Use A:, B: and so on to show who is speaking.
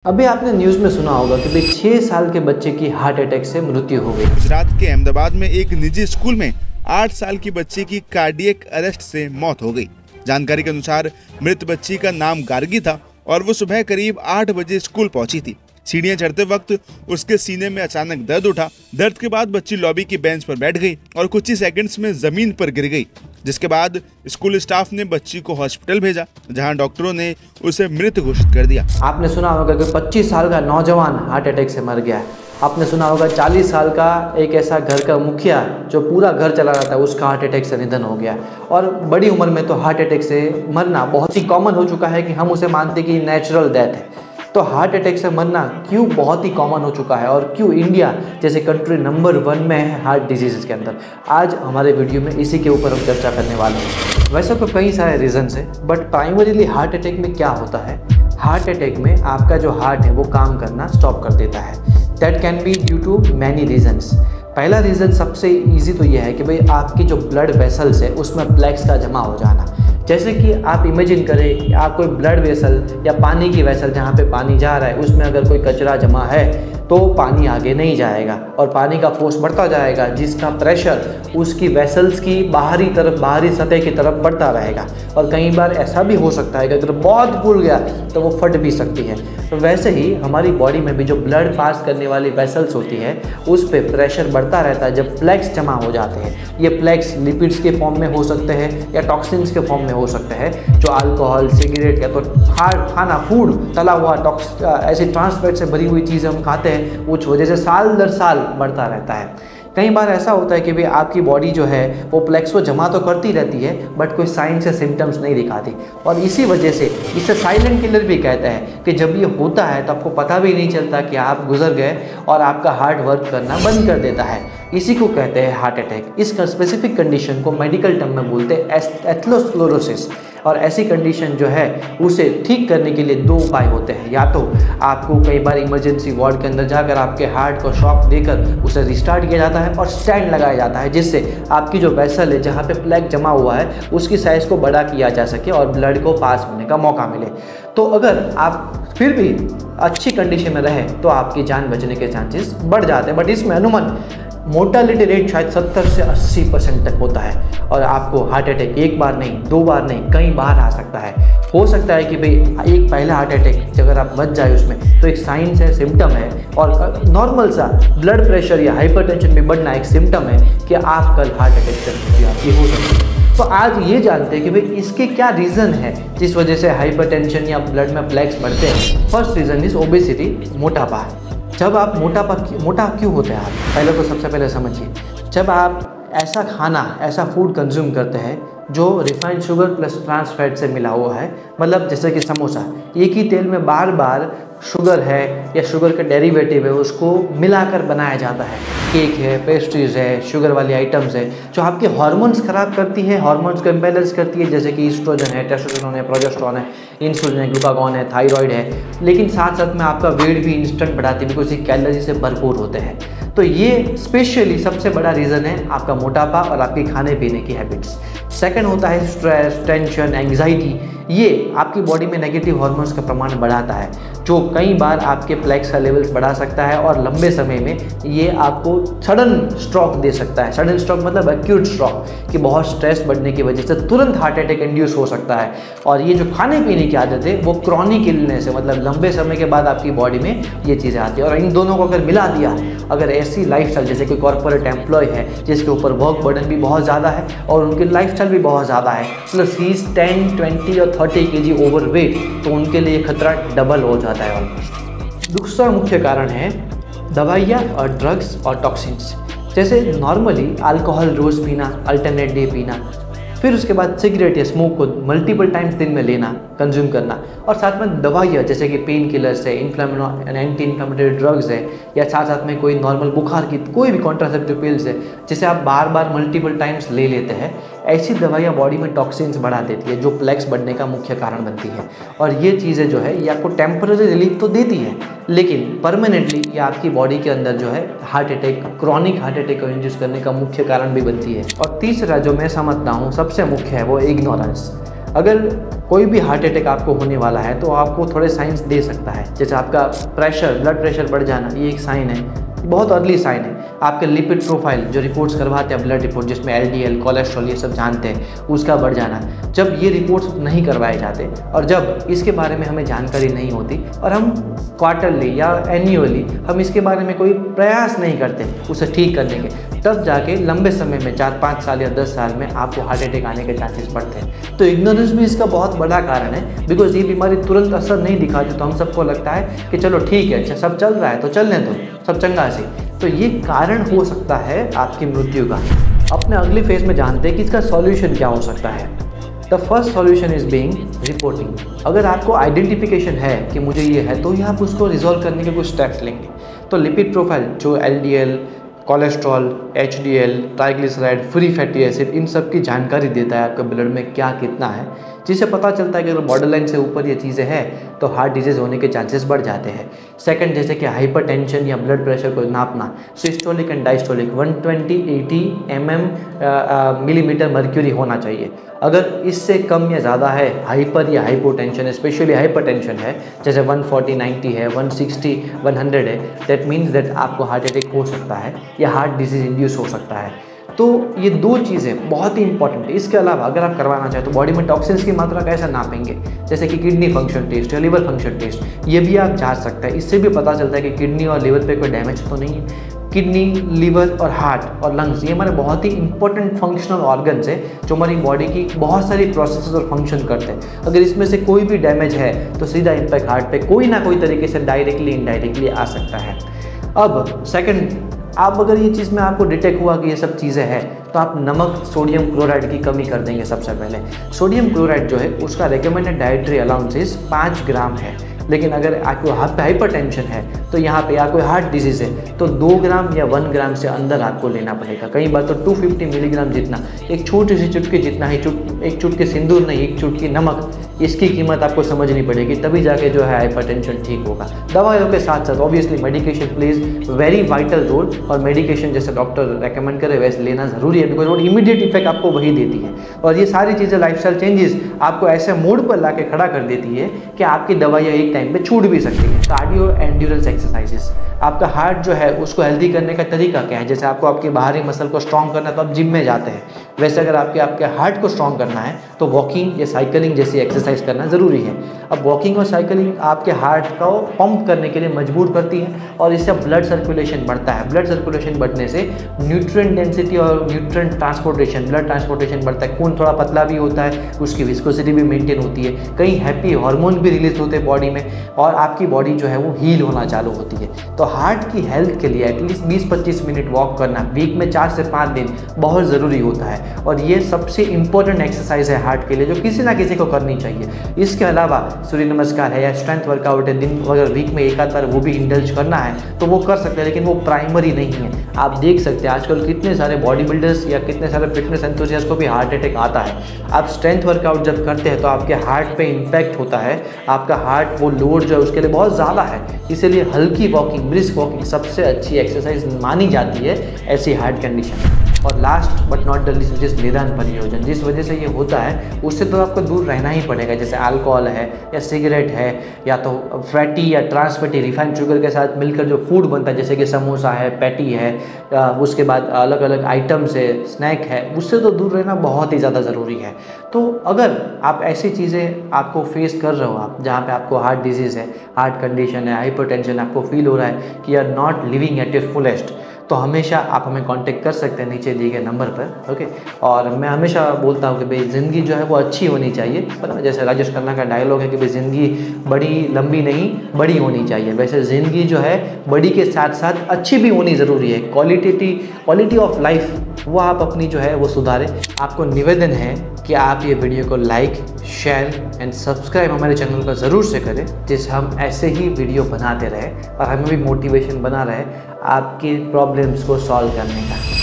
A: अभी आपने न्यूज़ में सुना होगा कि भाई 6 साल के बच्चे की हार्ट अटैक से मृत्यु हो गई।
B: गुजरात के अहमदाबाद में एक निजी स्कूल में 8 साल की बच्ची की कार्डियक अरेस्ट से मौत हो गई। जानकारी के अनुसार मृत बच्ची का नाम गार्गी था और वो सुबह करीब 8 बजे स्कूल पहुंची थी। सीढ़ियां चढ़ते वक्त उसके सीने में अचानक दर्द उठा। दर्द के बाद बच्ची लॉबी की बेंच पर बैठ गई और कुछ ही सेकंड्स में जमीन पर गिर गई, जिसके बाद स्कूल स्टाफ ने बच्ची को हॉस्पिटल भेजा, जहां डॉक्टरों ने उसे मृत घोषित कर दिया।
A: आपने सुना होगा कि 25 साल का नौजवान हार्ट अटैक से मर गया है। आपने सुना होगा 40 साल का एक ऐसा घर का मुखिया जो पूरा घर चला रहा था, उसका हार्ट अटैक से निधन हो गया। और बड़ी उम्र में तो हार्ट अटैक से मरना बहुत ही कॉमन हो चुका है कि हम उसे मानते कि नेचुरल डेथ है। तो हार्ट अटैक से मरना क्यों बहुत ही कॉमन हो चुका है और क्यों इंडिया जैसे कंट्री नंबर 1 में है हार्ट डिजीज़ के अंदर, आज हमारे वीडियो में इसी के ऊपर हम चर्चा करने वाले हैं। वैसे तो कई सारे रीजंस हैं, बट प्राइमरीली हार्ट अटैक में क्या होता है, हार्ट अटैक में आपका जो हार्ट है वो काम करना स्टॉप कर देता है। That can be due to many reasons. पहला रीज़न सबसे ईजी तो यह है कि भाई आपकी जो ब्लड वेसल्स है उसमें प्लेक्स का जमा हो जाना। जैसे कि आप इमेजिन करें आप कोई ब्लड वेसल या पानी की वेसल जहाँ पे पानी जा रहा है उसमें अगर कोई कचरा जमा है तो पानी आगे नहीं जाएगा और पानी का फोर्स बढ़ता जाएगा, जिसका प्रेशर उसकी वेसल्स की बाहरी सतह की तरफ बढ़ता रहेगा। और कई बार ऐसा भी हो सकता है कि अगर बहुत फूल गया तो वो फट भी सकती है। तो वैसे ही हमारी बॉडी में भी जो ब्लड पास करने वाली वेसल्स होती है उस पर प्रेशर बढ़ता रहता है जब प्लेक्स जमा हो जाते हैं। ये प्लेक्स लिपिड्स के फॉर्म में हो सकते हैं या टॉक्सिन्स के फॉर्म में हो सकते हैं, जो अल्कोहल, सिगरेट या तो हार्ड खाना, फूड, तला हुआ ऐसी ट्रांसफैट से भरी हुई चीज़ें हम खाते हैं, उस वजह से साल दर साल बढ़ता रहता है। कई बार ऐसा होता है कि भाई आपकी बॉडी जो है वो प्लेक्स को जमा तो करती रहती है बट कोई साइंस या सिम्टम्स नहीं दिखाती, और इसी वजह से इसे साइलेंट किलर भी कहते हैं कि जब ये होता है तो आपको पता भी नहीं चलता कि आप गुजर गए और आपका हार्ट वर्क करना बंद कर देता है। इसी को कहते हैं हार्ट अटैक। इस स्पेसिफिक कंडीशन को मेडिकल टर्म में बोलते हैं एथेरोस्क्लेरोसिस। और ऐसी कंडीशन जो है उसे ठीक करने के लिए 2 उपाय होते हैं। या तो आपको कई बार इमरजेंसी वार्ड के अंदर जाकर आपके हार्ट को शॉक देकर उसे रिस्टार्ट किया जाता है और स्टैंड लगाया जाता है, जिससे आपकी जो वेसल है जहाँ पे प्लेक जमा हुआ है उसकी साइज़ को बड़ा किया जा सके और ब्लड को पास होने का मौका मिले। तो अगर आप फिर भी अच्छी कंडीशन में रहे तो आपकी जान बचने के चांसेस बढ़ जाते हैं, बट इसमें अनुमान मोर्टालिटी रेट शायद 70 से 80% तक होता है और आपको हार्ट अटैक 1 बार नहीं, 2 बार नहीं, कई बार आ सकता है। हो सकता है कि भाई एक पहला हार्ट अटैक अगर आप बच जाए उसमें तो एक साइंस है, सिम्टम है, और नॉर्मल सा ब्लड प्रेशर या हाइपरटेंशन भी बढ़ना एक सिम्टम है कि आप कल हार्ट अटैक से मृत्यु आपकी हो सकती है। तो आज ये जानते हैं कि भाई इसके क्या रीज़न है जिस वजह से हाइपरटेंशन या ब्लड में प्लेक्स बढ़ते हैं। फर्स्ट रीज़न इज ओबेसिटी, मोटापा। जब आप मोटा क्यों होते हैं आप, पहले तो सबसे पहले समझिए, जब आप ऐसा खाना, ऐसा फूड कंज्यूम करते हैं जो refined sugar plus trans fat से मिला हुआ है, मतलब जैसे कि समोसा, एक ही तेल में बार बार शुगर है या शुगर का डेरिवेटिव है उसको मिलाकर बनाया जाता है। केक है, पेस्ट्रीज है, शुगर वाली आइटम्स है जो आपके हार्मोन्स ख़राब करती है, हार्मोन्स को इम्बैलेंस करती है, जैसे कि ईस्ट्रोजन है, टेस्टोस्टेरोन है, प्रोजेस्टेरोन है, इंसुलिन है, ग्लूकागॉन है, थायराइड है। लेकिन साथ साथ में आपका वेट भी इंस्टेंट बढ़ाती है बिकॉज ये कैलोरी से भरपूर होते हैं। तो ये स्पेशली सबसे बड़ा रीज़न है आपका मोटापा और आपकी खाने पीने की हैबिट्स। सेकंड होता है स्ट्रेस, टेंशन, एंग्जाइटी। ये आपकी बॉडी में नेगेटिव हार्मोन्स का प्रमाण बढ़ाता है जो कई बार आपके प्लेक्स का लेवल्स बढ़ा सकता है और लंबे समय में ये आपको सडन स्ट्रोक दे सकता है। सडन स्ट्रोक मतलब एक्यूट स्ट्रोक, कि बहुत स्ट्रेस बढ़ने की वजह से तुरंत हार्ट अटैक इंड्यूस हो सकता है। और ये जो खाने पीने की आदत है वो क्रॉनिक इलनेस है, मतलब लंबे समय के बाद आपकी बॉडी में ये चीज़ें आती है। और इन दोनों को अगर मिला दिया, अगर ऐसी लाइफस्टाइल जैसे कोई कॉर्पोरेट एम्प्लॉय है जिसके ऊपर वर्क बर्डन भी बहुत ज़्यादा है और उनकी लाइफस्टाइल भी बहुत ज़्यादा है, प्लस ही 10, 20 और 30 kg ओवरवेट, तो उनके लिए खतरा डबल हो जाता है ऑलमोस्ट। दूसरा मुख्य कारण है दवाइयाँ और ड्रग्स और टॉक्सिन्स। जैसे नॉर्मली अल्कोहल रोज़ पीना, अल्टरनेट डे पीना, फिर उसके बाद सिगरेट या स्मोक को मल्टीपल टाइम्स दिन में लेना, कंज्यूम करना, और साथ में दवाइयाँ जैसे कि पेन किलर्स है, एंटी इन्फ्लेमेटरी ड्रग्स है, या साथ साथ में कोई नॉर्मल बुखार की कोई भी कॉन्ट्रासेप्टिव पिल्स है जिसे आप बार बार मल्टीपल टाइम्स ले लेते हैं, ऐसी दवाइयाँ बॉडी में टॉक्सिन्स बढ़ा देती है जो प्लेक्स बढ़ने का मुख्य कारण बनती है। और ये चीज़ें जो है ये आपको टेम्पररी रिलीफ तो देती है लेकिन परमानेंटली ये आपकी बॉडी के अंदर जो है heart attack, chronic heart attack को इंड्यूस करने का मुख्य कारण भी बनती है। और तीसरा जो मैं समझता हूँ सबसे मुख्य है वो इग्नोरेंस। अगर कोई भी हार्ट अटैक आपको होने वाला है तो आपको थोड़े साइंस दे सकता है, जैसे आपका प्रेशर, ब्लड प्रेशर बढ़ जाना, ये एक साइन है, बहुत अर्ली साइन है। आपके लिपिड प्रोफाइल जो रिपोर्ट्स करवाते हैं ब्लड रिपोर्ट, जिसमें LDL, कोलेस्ट्रॉल, ये सब जानते हैं, उसका बढ़ जाना। जब ये रिपोर्ट्स नहीं करवाए जाते और जब इसके बारे में हमें जानकारी नहीं होती और हम क्वार्टरली या एन्युअली हम इसके बारे में कोई प्रयास नहीं करते उसे ठीक करने के, तब जाके लंबे समय में 4-5 साल या 10 साल में आपको हार्ट अटैक आने के चांसेस बढ़ते हैं। तो इग्नोरेंस भी इसका बहुत बड़ा कारण है, बिकॉज ये बीमारी तुरंत असर नहीं दिखाती, तो हम सबको लगता है कि चलो ठीक है, अच्छा सब चल रहा है तो चलने दो, सब चंगा सी। तो ये कारण हो सकता है आपकी मृत्यु का। अपने अगली फेज में जानते हैं कि इसका सॉल्यूशन क्या हो सकता है। The first solution is being reporting. अगर आपको आइडेंटिफिकेशन है कि मुझे ये है, तो ये आप उसको रिजॉल्व करने के कुछ स्टेप्स लेंगे। तो लिपिड प्रोफाइल जो LDL, cholesterol, HDL, triglyceride, free fatty acid, इन सब की जानकारी देता है आपके ब्लड में क्या कितना है, जिससे पता चलता है कि अगर बॉर्डर लाइन से ऊपर ये चीज़ें हैं तो हार्ट डिजीज़ होने के चांसेस बढ़ जाते हैं। सेकंड, जैसे कि हाइपरटेंशन या ब्लड प्रेशर को नापना, systolic and diastolic 120/80 millimetre mercury होना चाहिए। अगर इससे कम या ज़्यादा है, हाइपर या हाइपोटेंशन, स्पेशली हाइपरटेंशन है, जैसे 140/90 है, 160/100 है, दैट मीन्स दैट आपको हार्ट अटैक हो सकता है या हार्ट डिजीज़ इंड्यूस हो सकता है। तो ये दो चीज़ें बहुत ही इंपॉर्टेंट है। इसके अलावा अगर आप करवाना चाहें तो बॉडी में टॉक्सिन्स की मात्रा कैसे नापेंगे, जैसे कि किडनी फंक्शन टेस्ट या लिवर फंक्शन टेस्ट, ये भी आप जांच सकते हैं। इससे भी पता चलता है कि किडनी और लिवर पे कोई डैमेज तो नहीं है। किडनी, लिवर और हार्ट और लंग्स, ये हमारे बहुत ही इंपॉर्टेंट फंक्शनल ऑर्गन्स है जो हमारी बॉडी की बहुत सारी प्रोसेसेस और फंक्शन करते हैं। अगर इसमें से कोई भी डैमेज है तो सीधा इम्पैक्ट हार्ट पे कोई ना कोई तरीके से डायरेक्टली इनडायरेक्टली आ सकता है। अब सेकंड, आप अगर ये चीज़ में आपको डिटेक्ट हुआ कि ये सब चीज़ें हैं, तो आप नमक, सोडियम क्लोराइड की कमी कर देंगे। सबसे पहले सोडियम क्लोराइड जो है उसका रिकमेंडेड डाइटरी अलाउंसेस 5 ग्राम है, लेकिन अगर आपको हाइपरटेंशन है तो यहाँ पे या कोई हार्ट डिजीज़ है तो 2 ग्राम या 1 ग्राम से अंदर आपको लेना पड़ेगा। कई बार तो 250 मिलीग्राम जितना, एक छोटी सी चुटकी जितना ही, एक चुटकी सिंदूर नहीं, एक चुटकी नमक, इसकी कीमत आपको समझनी पड़ेगी, तभी जाके जो है हाइपरटेंशन ठीक होगा। दवाइयों के साथ साथ obviously medication plays very vital role, और मेडिकेशन जैसे डॉक्टर रेकमेंड करे वैसे लेना ज़रूरी है, बिकॉज वो इमीडिएट इफेक्ट आपको वही देती है। और ये सारी चीज़ें, लाइफस्टाइल चेंजेस आपको ऐसे मोड पर ला के खड़ा कर देती है कि आपकी दवाइयाँ एक टाइम पे छूट भी सकती है। कार्डियो एंड्योरेंस एक्सरसाइजेस, आपका हार्ट जो है उसको हेल्दी करने का तरीका क्या है। जैसे आपको आपकी बाहरी मसल को स्ट्रॉन्ग करना है तो आप जिम में जाते हैं, वैसे अगर आपके हार्ट को स्ट्रॉन्ग करना है तो वॉकिंग या साइकिलिंग जैसी एक्सरसाइज करना ज़रूरी है। अब वॉकिंग और साइकिलिंग आपके हार्ट को पंप करने के लिए मजबूर करती है और इससे ब्लड सर्कुलेशन बढ़ता है। ब्लड सर्कुलेशन बढ़ने से न्यूट्रिएंट डेंसिटी और न्यूट्रिएंट ट्रांसपोर्टेशन, ब्लड ट्रांसपोर्टेशन बढ़ता है, खून थोड़ा पतला भी होता है, उसकी विस्कोसिटी भी मेंटेन होती है, कई हैप्पी हार्मोन भी रिलीज होते हैं बॉडी में, और आपकी बॉडी जो है वो हील होना चालू होती है। तो हार्ट की हेल्थ के लिए एटलीस्ट 20-25 मिनट वॉक करना वीक में 4 से 5 दिन बहुत ज़रूरी होता है, और ये सबसे इंपॉर्टेंट एक्सरसाइज है हार्ट के लिए जो किसी ना किसी को करनी चाहिए। इसके अलावा सूर्य नमस्कार है या स्ट्रेंथ वर्कआउट है, दिन अगर वीक में एक आध बार वो भी इंडल्ज करना है तो वो कर सकते हैं, लेकिन वो प्राइमरी नहीं है। आप देख सकते हैं आजकल कितने सारे बॉडी बिल्डर्स या कितने सारे फिटनेस एंथुसियास्ट को भी हार्ट अटैक आता है। आप स्ट्रेंथ वर्कआउट जब करते हैं तो आपके हार्ट पे इम्पैक्ट होता है, आपका हार्ट वो लोड जो है उसके लिए बहुत ज़्यादा है, इसीलिए हल्की वॉकिंग, ब्रिस्क वॉकिंग सबसे अच्छी एक्सरसाइज मानी जाती है ऐसी हार्ट कंडीशन में। और last but not the least जिस निदान परियोजन, जिस वजह से ये होता है उससे तो आपको दूर रहना ही पड़ेगा, जैसे अल्कोहल है या सिगरेट है या तो फैटी या ट्रांस फैटी रिफाइंड शुगर के साथ मिलकर जो फूड बनता है जैसे कि समोसा है, पैटी है, उसके बाद अलग अलग आइटम्स है, स्नैक है, उससे तो दूर रहना बहुत ही ज़्यादा ज़रूरी है। तो अगर आप ऐसी चीज़ें आपको फेस कर रहे हो, आप जहाँ पे आपको हार्ट डिजीज़ है, हार्ट कंडीशन है, हाइपरटेंशन, आपको फील हो रहा है कि you are not living at your fullest, तो हमेशा आप हमें कांटेक्ट कर सकते हैं नीचे दिए गए नंबर पर। ओके, और मैं हमेशा बोलता हूँ कि भाई ज़िंदगी जो है वो अच्छी होनी चाहिए, पर जैसे राजेश खन्ना का डायलॉग है कि भाई ज़िंदगी बड़ी लंबी नहीं बड़ी होनी चाहिए, वैसे ज़िंदगी जो है बड़ी के साथ साथ अच्छी भी होनी ज़रूरी है। क्वालिटी ऑफ लाइफ वो आप अपनी जो है वो सुधारें। आपको निवेदन है कि आप ये वीडियो को लाइक, शेयर एंड सब्सक्राइब हमारे चैनल को ज़रूर से करें, जिससे हम ऐसे ही वीडियो बनाते रहें और हमें भी मोटिवेशन बना रहे आपकी प्रॉब्लम्स को सॉल्व करने का।